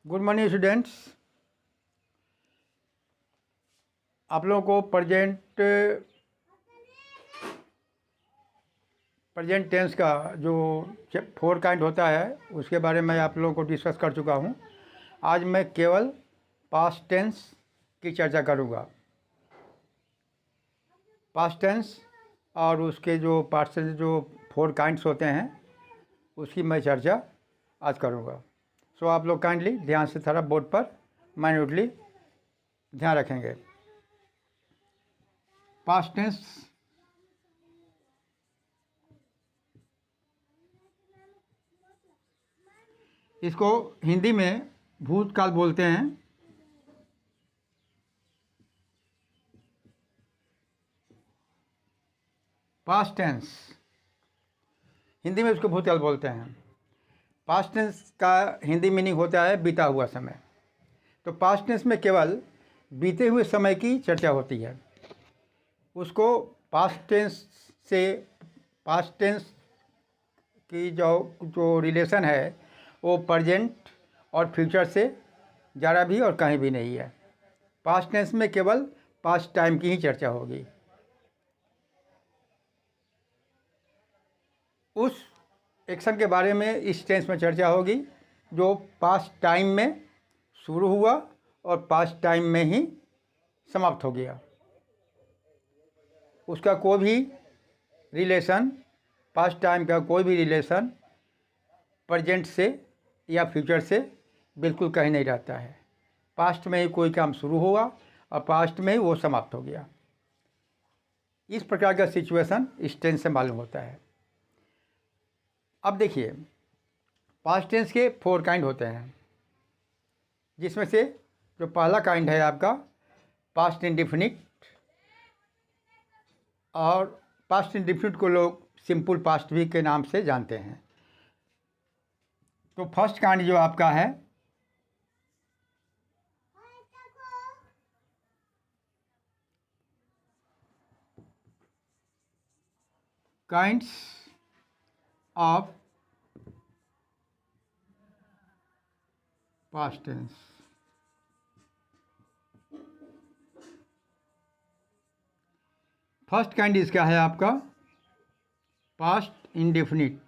Good morning students. आप लोगों को प्रेजेंट टेंस का जो 4 काइंड होता है उसके बारे में आप लोगों को डिस्कस कर चुका हूँ। आज मैं केवल पास्ट टेंस की चर्चा करूँगा। पास्ट टेंस और उसके जो पास्ट टेंस जो 4 काइंड्स होते हैं उसकी मैं चर्चा आज करूँगा। सो आप लोग काइंडली ध्यान से थोड़ा बोर्ड पर माइन्यूटली ध्यान रखेंगे। पास्ट टेंस इसको हिंदी में भूतकाल बोलते हैं। पास्ट टेंस हिंदी में इसको भूतकाल बोलते हैं। पास्ट टेंस का हिंदी मीनिंग होता है बीता हुआ समय। तो पास्ट टेंस में केवल बीते हुए समय की चर्चा होती है। उसको पास्ट टेंस की जो रिलेशन है वो प्रेजेंट और फ्यूचर से ज़रा भी और कहीं भी नहीं है। पास्ट टेंस में केवल पास्ट टाइम की ही चर्चा होगी। उस एक्शन के बारे में इस टेंस में चर्चा होगी जो पास्ट टाइम में शुरू हुआ और पास्ट टाइम में ही समाप्त हो गया। उसका कोई भी रिलेशन, पास्ट टाइम का कोई भी रिलेशन प्रेजेंट से या फ्यूचर से बिल्कुल कहीं नहीं रहता है। पास्ट में ही कोई काम शुरू हुआ और पास्ट में ही वो समाप्त हो गया। इस प्रकार का सिचुएशन इस टेंस से मालूम होता है। अब देखिए, पास्ट टेंस के 4 काइंड होते हैं, जिसमें से जो पहला काइंड है आपका पास्ट इंडेफिनिट, और पास्ट इंडेफिनिट को लोग सिंपल पास्ट भी के नाम से जानते हैं। तो फर्स्ट काइंड जो आपका है kinds of past tense. First kind इसका है आपका पास्ट इंडेफिनिट।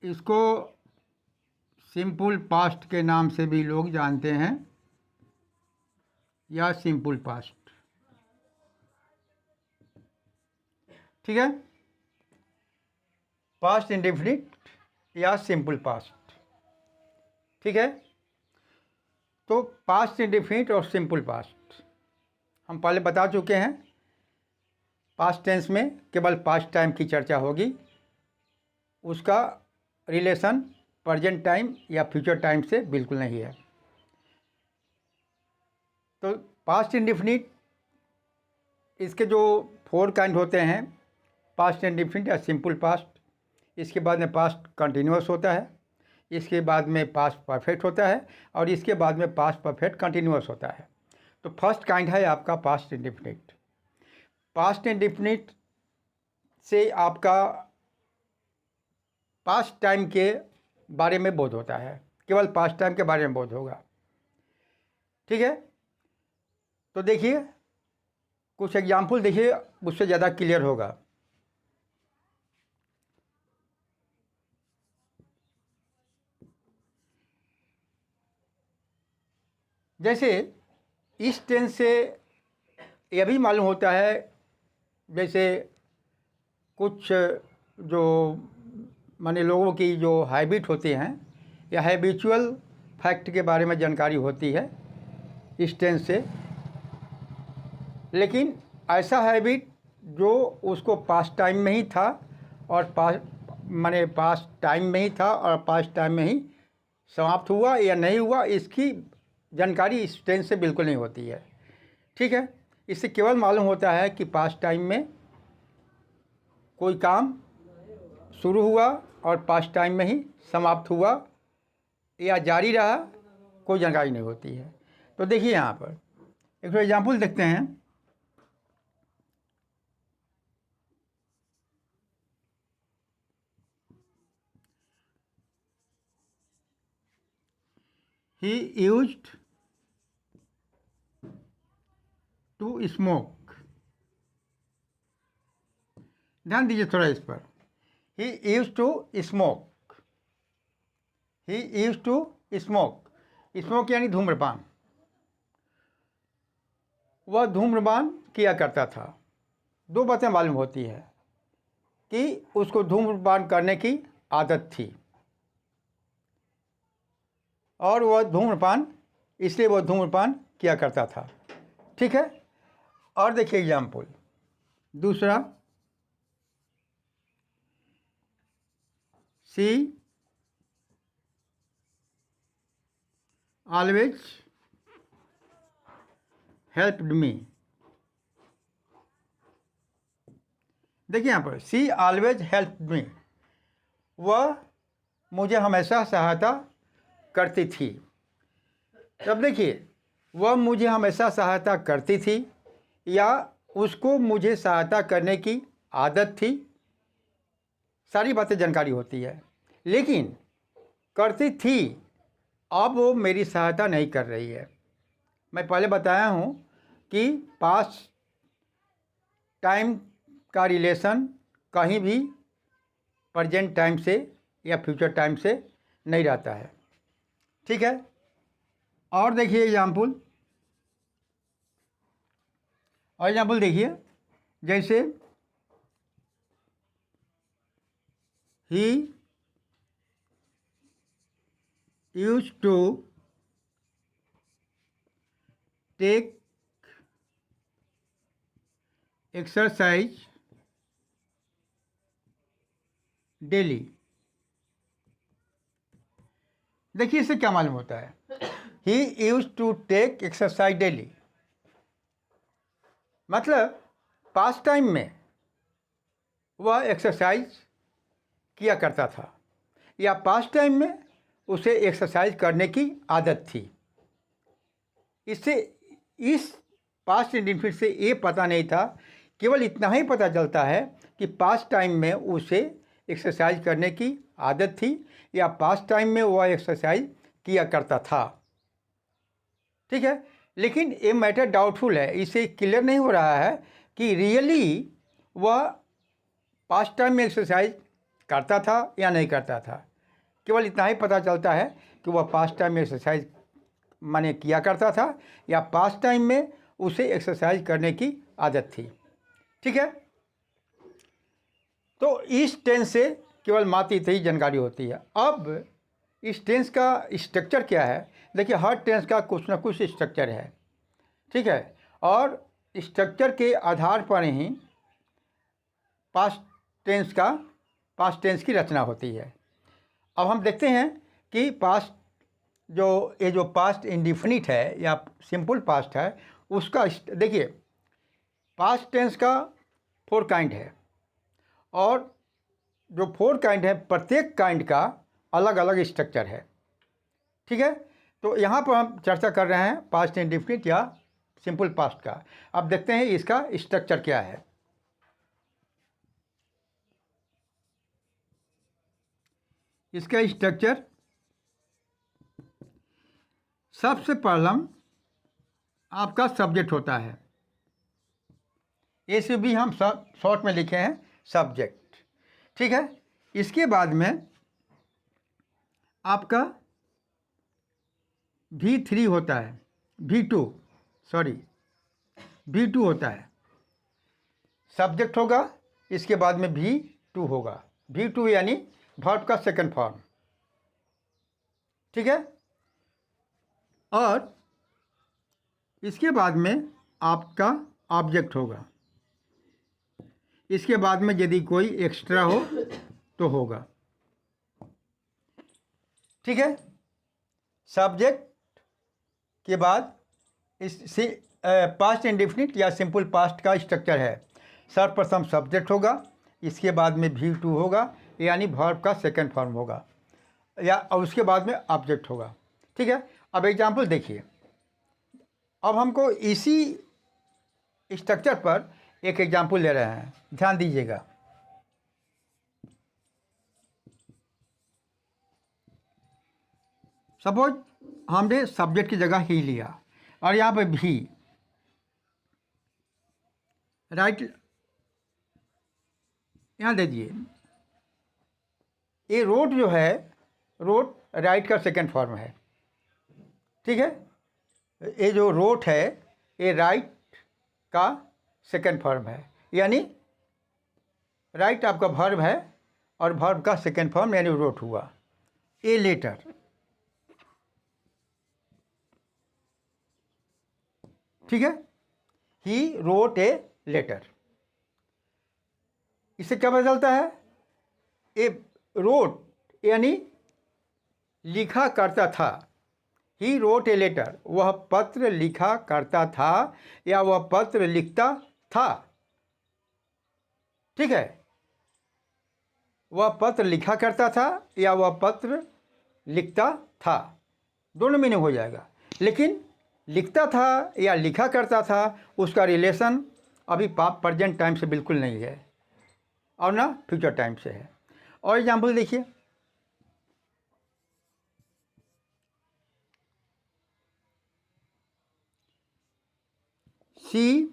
इसको सिंपल पास्ट के नाम से भी लोग जानते हैं या सिंपल पास्ट। ठीक है, पास्ट इंडेफिनिट या सिंपल पास्ट। ठीक है, तो पास्ट इंडेफिनिट और सिंपल पास्ट हम पहले बता चुके हैं। पास्ट टेंस में केवल पास्ट टाइम की चर्चा होगी। उसका रिलेशन प्रेजेंट टाइम या फ्यूचर टाइम से बिल्कुल नहीं है। तो पास्ट इंडेफिनिट, इसके जो 4 काइंड होते हैं, पास्ट इंडेफिनिट या सिंपल पास्ट, इसके बाद में पास्ट कंटिन्यूअस होता है, इसके बाद में पास्ट परफेक्ट होता है, और इसके बाद में पास्ट परफेक्ट कंटिन्यूअस होता है। तो फर्स्ट काइंड है आपका पास्ट इंडेफिनिट। पास्ट इंडेफिनिट से आपका पास्ट टाइम के बारे में बोध होता है, केवल पास्ट टाइम के बारे में बोध होगा। ठीक है, तो देखिए कुछ एग्जाम्पल देखिए, उससे ज़्यादा क्लियर होगा। जैसे इस टेंस से यह भी मालूम होता है, जैसे कुछ जो माने लोगों की जो हैबिट होती हैं या हैबिचुअल फैक्ट के बारे में जानकारी होती है इस टेंस से। लेकिन ऐसा हैबिट जो उसको पास्ट टाइम में ही था और पास्ट टाइम में ही था और पास्ट टाइम में ही समाप्त हुआ या नहीं हुआ, इसकी जानकारी इस टेंस से बिल्कुल नहीं होती है। ठीक है, इससे केवल मालूम होता है कि पास्ट टाइम में कोई काम शुरू हुआ और पास्ट टाइम में ही समाप्त हुआ या जारी रहा, कोई जानकारी नहीं होती है। तो देखिए यहाँ पर एक एग्जाम्पल देखते हैं। He used to smoke. ध्यान दीजिए थोड़ा इस पर। He used to smoke, he used to smoke. Smoke यानी धूम्रपान। वह धूम्रपान किया करता था। दो बातें मालूम होती है कि उसको धूम्रपान करने की आदत थी और वह धूम्रपान, इसलिए वह धूम्रपान किया करता था। ठीक है। और देखिए एग्जाम्पल दूसरा, सी ऑलवेज हेल्प्ड मी। देखिए यहाँ पर सी ऑलवेज हेल्प मी, वह मुझे हमेशा सहायता करती थी। तब देखिए वह मुझे हमेशा सहायता करती थी या उसको मुझे सहायता करने की आदत थी, सारी बातें जानकारी होती है। लेकिन करती थी, अब वो मेरी सहायता नहीं कर रही है। मैं पहले बताया हूँ कि पास्ट टाइम का रिलेशन कहीं भी प्रेजेंट टाइम से या फ्यूचर टाइम से नहीं रहता है। ठीक है। और देखिए एग्जाम्पल, और एग्जाम्पल देखिए, जैसे he used to take exercise daily. देखिए इससे क्या मालूम होता है, he used to take exercise daily, मतलब पास्ट टाइम में वह एक्सरसाइज किया करता था या पास्ट टाइम में उसे एक्सरसाइज करने की आदत थी। इससे इस पास्ट इंडेफिनिट से ये पता नहीं था, केवल इतना ही पता चलता है कि पास्ट टाइम में उसे एक्सरसाइज करने की आदत थी या पास्ट टाइम में वह एक्सरसाइज किया करता था। ठीक है। लेकिन ये मैटर डाउटफुल है, इसे क्लियर नहीं हो रहा है कि रियली वह पास्ट टाइम में एक्सरसाइज करता था या नहीं करता था। केवल इतना ही पता चलता है कि वह पास्ट टाइम में एक्सरसाइज माने किया करता था या पास्ट टाइम में उसे एक्सरसाइज करने की आदत थी। ठीक है। तो इस टेंस से केवल मात्र इतनी जानकारी होती है। अब इस टेंस का स्ट्रक्चर क्या है, देखिए हर टेंस का कुछ ना कुछ स्ट्रक्चर है। ठीक है। और स्ट्रक्चर के आधार पर ही पास्ट टेंस की रचना होती है। अब हम देखते हैं कि ये जो पास्ट इंडिफिनिट है या सिंपल पास्ट है, उसका देखिए पास्ट टेंस का 4 काइंड है और जो 4 काइंड है प्रत्येक काइंड का अलग अलग स्ट्रक्चर है। ठीक है। तो यहाँ पर हम चर्चा कर रहे हैं पास्ट इंडिफिनिट या सिंपल पास्ट का। अब देखते हैं इसका स्ट्रक्चर क्या है। इसका स्ट्रक्चर सबसे पहला आपका सब्जेक्ट होता है, ऐसे भी हम सब शॉर्ट में लिखे हैं सब्जेक्ट। ठीक है। इसके बाद में आपका V3 होता है, V2 होता है, सब्जेक्ट होगा, इसके बाद में V2 होगा। V2 यानी वर्ब का सेकंड फॉर्म। ठीक है। और इसके बाद में आपका ऑब्जेक्ट होगा, इसके बाद में यदि कोई एक्स्ट्रा हो तो होगा। ठीक है। सब्जेक्ट के बाद इस पास्ट इंडेफिनिट या सिंपल पास्ट का स्ट्रक्चर है, सर्वप्रथम सब्जेक्ट होगा, इसके बाद में V2 होगा यानी वर्ब का सेकंड फॉर्म होगा या और उसके बाद में ऑब्जेक्ट होगा। ठीक है। अब एग्जाम्पल देखिए, अब हमको इसी स्ट्रक्चर पर एक एग्जाम्पल ले रहे हैं, ध्यान दीजिएगा। सपोज हमने सब्जेक्ट की जगह ही लिया, और यहाँ पे भी राइट, यहाँ दे दिए, ये रोट जो है, रोट राइट का सेकंड फॉर्म है, ठीक है। ये जो रोट है ये राइट का सेकंड फॉर्म है, यानी राइट आपका वर्ब है और वर्ब का सेकंड फॉर्म यानी रोट हुआ। ए लेटर, ठीक है, ही रोट ए लेटर। इससे क्या पता चलता है? ए रोट यानी लिखा करता था, ही रोट ए लेटर, वह पत्र लिखा करता था या वह पत्र लिखता था, ठीक है। वह पत्र लिखा करता था या वह पत्र लिखता था, दोनों मीनिंग हो जाएगा। लेकिन लिखता था या लिखा करता था उसका रिलेशन अभी प्रेजेंट टाइम से बिल्कुल नहीं है और ना फ्यूचर टाइम से है। और एग्जाम्पल देखिए, सी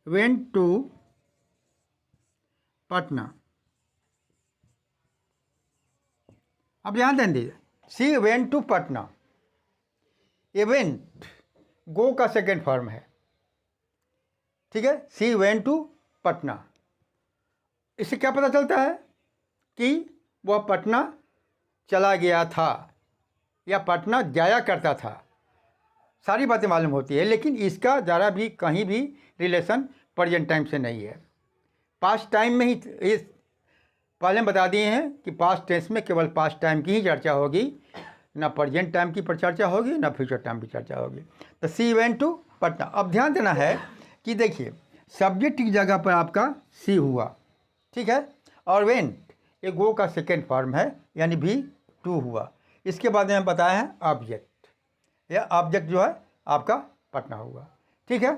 went to पटना। अब ध्यान दें दीजिए, she went to Patna, event गो का सेकेंड फॉर्म है, ठीक है। सी वेंट टू पटना, इससे क्या पता चलता है कि वह पटना चला गया था या पटना जाया करता था, सारी बातें मालूम होती है। लेकिन इसका ज़रा भी कहीं भी रिलेशन प्रेजेंट टाइम से नहीं है। पास्ट टाइम में ही इस पहले बता दिए हैं कि पास्ट टेंस में केवल पास्ट टाइम की ही चर्चा होगी, ना प्रेजेंट टाइम की चर्चा होगी ना फ्यूचर टाइम की चर्चा होगी। तो सी वेंट टू पटना। अब ध्यान देना है कि देखिए सब्जेक्ट की जगह पर आपका सी हुआ, ठीक है, और वेंट ये गो का सेकेंड फॉर्म है यानी भी टू हुआ। इसके बाद में बताया है ऑब्जेक्ट, या ऑब्जेक्ट जो है आपका पटना हुआ, ठीक है।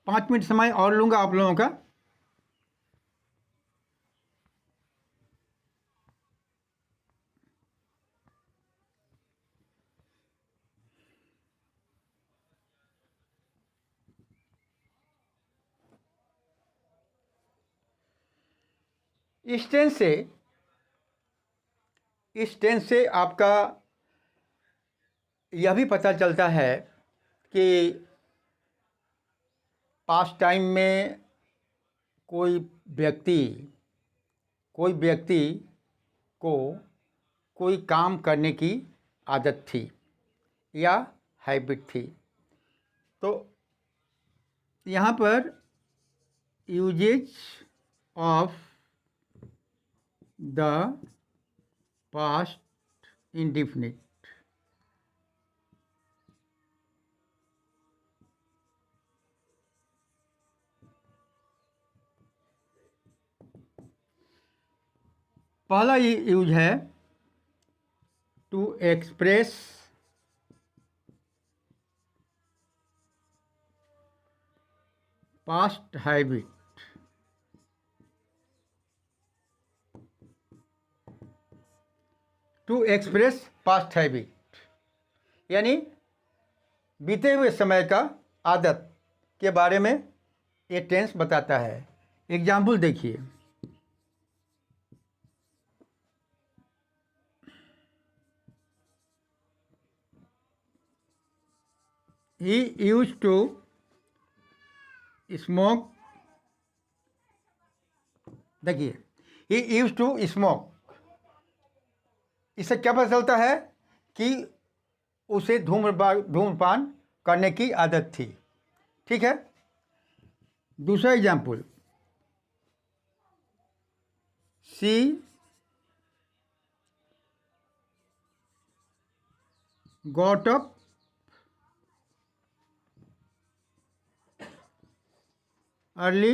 5 मिनट समय और लूँगा आप लोगों का। इस टेंस से आपका यह भी पता चलता है कि पास्ट टाइम में कोई व्यक्ति को कोई काम करने की आदत थी या हैबिट थी। तो यहाँ पर usages of the past indefinite, पहला यूज है to express past habit, to express past habit यानी बीते हुए समय का आदत के बारे में ये टेंस बताता है। एग्जाम्पल देखिए, he used to smoke, देखिए he used to smoke, इससे क्या पता चलता है कि उसे धूम्रपान करने की आदत थी, ठीक है। दूसरा example, she got up early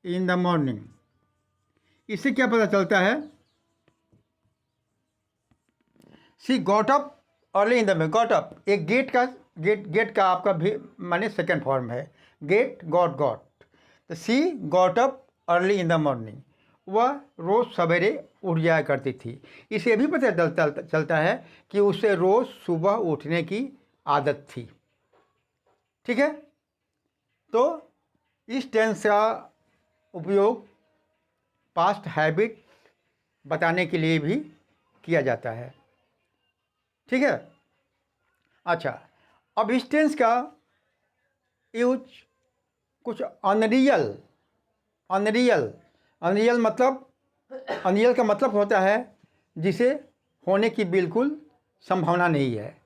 in the morning, इससे क्या पता चलता है? She got up early in the morning, got up एक गेट का आपका भी माने सेकेंड फॉर्म है, गेट गॉट, तो she got up early in the morning, वह रोज़ सवेरे उठ जाया करती थी। इसे भी पता चलता है कि उसे रोज़ सुबह उठने की आदत थी। ठीक है, तो इस टेंस का उपयोग पास्ट हैबिट बताने के लिए भी किया जाता है। ठीक है, अच्छा, अब इस टेंस का यूज कुछ अनरियल मतलब अनरियल का मतलब होता है जिसे होने की बिल्कुल संभावना नहीं है,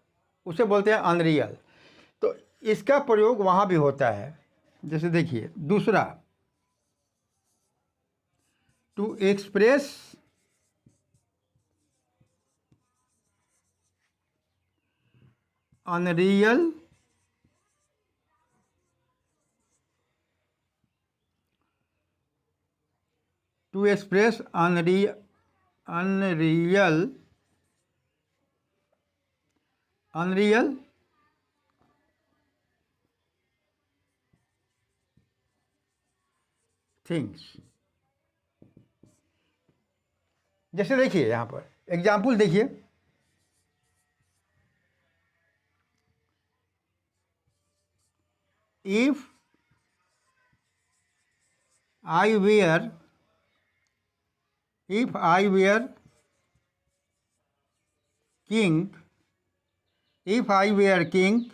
उसे बोलते हैं अनरियल। तो इसका प्रयोग वहाँ भी होता है। जैसे देखिए दूसरा, to express unreal to express unreal things। जैसे देखिए यहाँ पर एग्जाम्पल देखिए, if I were king, if I were king,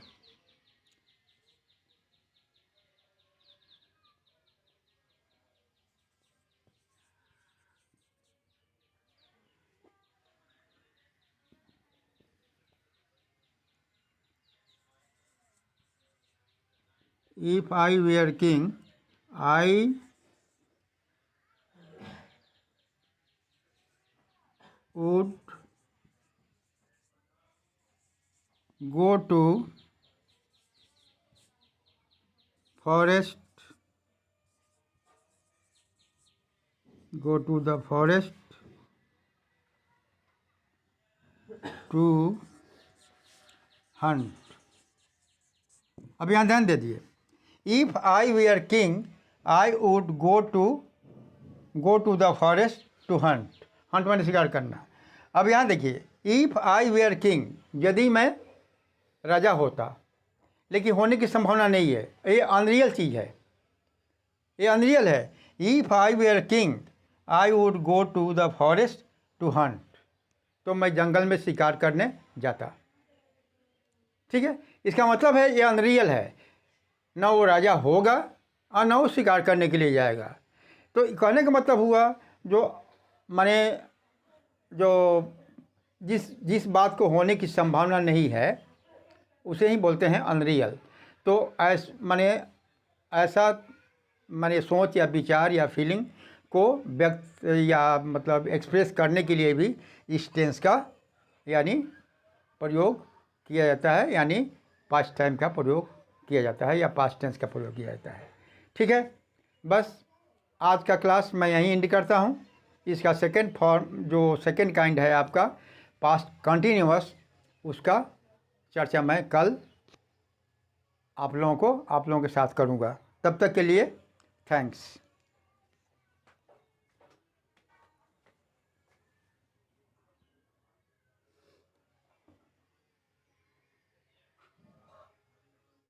if I were king, I would go to forest, go to the forest to hunt। अब यहाँ ध्यान दे दिए, if I were king I would go to the forest to hunt. Hunt माने शिकार करना। अब यहाँ देखिए, इफ आई वेयर किंग, यदि मैं राजा होता, लेकिन होने की संभावना नहीं है, ये अनरियल चीज़ है, ये अनरियल है। If I were king I would go to the forest to hunt, तो मैं जंगल में शिकार करने जाता। ठीक है, इसका मतलब है ये अनरियल है, ना वो राजा होगा और ना वो शिकार करने के लिए जाएगा। तो कहने का मतलब हुआ जो माने जो जिस बात को होने की संभावना नहीं है उसे ही बोलते हैं अनरियल। तो ऐसा माने सोच या विचार या फीलिंग को व्यक्त या मतलब एक्सप्रेस करने के लिए भी इस टेंस का यानी प्रयोग किया जाता है, यानी पास्ट टाइम का प्रयोग किया जाता है या पास्ट टेंस का प्रयोग किया जाता है। ठीक है, बस आज का क्लास मैं यहीं एंड करता हूँ। इसका सेकंड फॉर्म जो सेकंड काइंड है आपका पास्ट कंटिन्यूअस, उसका चर्चा मैं कल आप लोगों के साथ करूँगा। तब तक के लिए थैंक्स।